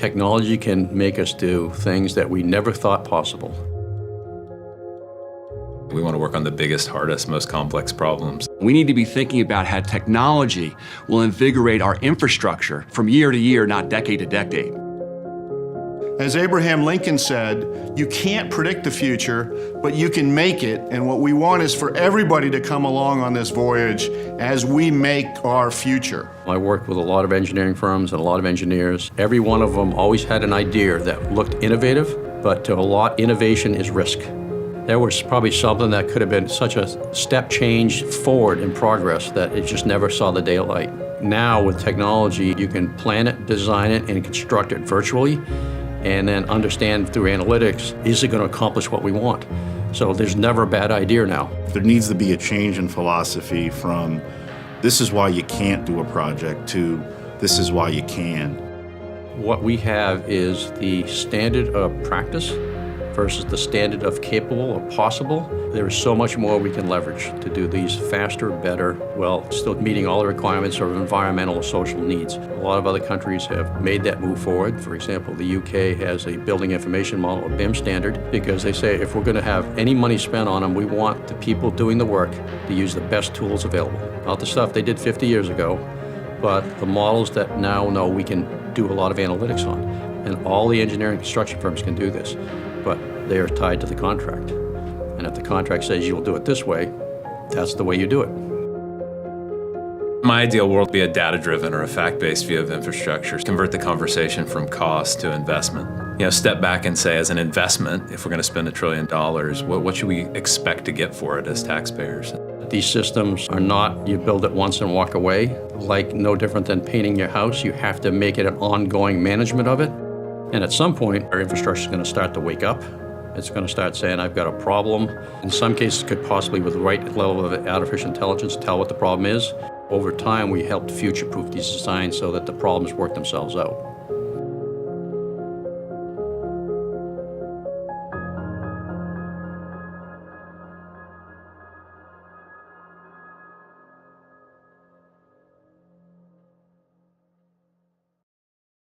Technology can make us do things that we never thought possible. We want to work on the biggest, hardest, most complex problems. We need to be thinking about how technology will invigorate our infrastructure from year to year, not decade to decade. As Abraham Lincoln said, you can't predict the future, but you can make it. And what we want is for everybody to come along on this voyage as we make our future. I worked with a lot of engineering firms and a lot of engineers. Every one of them always had an idea that looked innovative, but to a lot, innovation is risk. There was probably something that could have been such a step change forward in progress that it just never saw the daylight. Now with technology, you can plan it, design it, and construct it virtually, and then understand through analytics, is it going to accomplish what we want? So there's never a bad idea now. There needs to be a change in philosophy from this is why you can't do a project to this is why you can. What we have is the standard of practice versus the standard of capable or possible. There is so much more we can leverage to do these faster, better, while still meeting all the requirements of environmental or social needs. A lot of other countries have made that move forward. For example, the UK has a building information model, a BIM standard, because they say if we're going to have any money spent on them, we want the people doing the work to use the best tools available. Not the stuff they did 50 years ago, but the models that now know we can do a lot of analytics on. And all the engineering construction firms can do this, but they are tied to the contract. And if the contract says you'll do it this way, that's the way you do it. My ideal world would be a data-driven or a fact-based view of infrastructure. Convert the conversation from cost to investment. Step back and say, as an investment, if we're going to spend $1 trillion, what should we expect to get for it as taxpayers? These systems are not, you build it once and walk away. Like no different than painting your house, you have to make it an ongoing management of it. And at some point, our infrastructure is going to start to wake up. It's going to start saying, I've got a problem. In some cases, could possibly, with the right level of artificial intelligence, tell what the problem is. Over time, we helped future-proof these designs so that the problems work themselves out.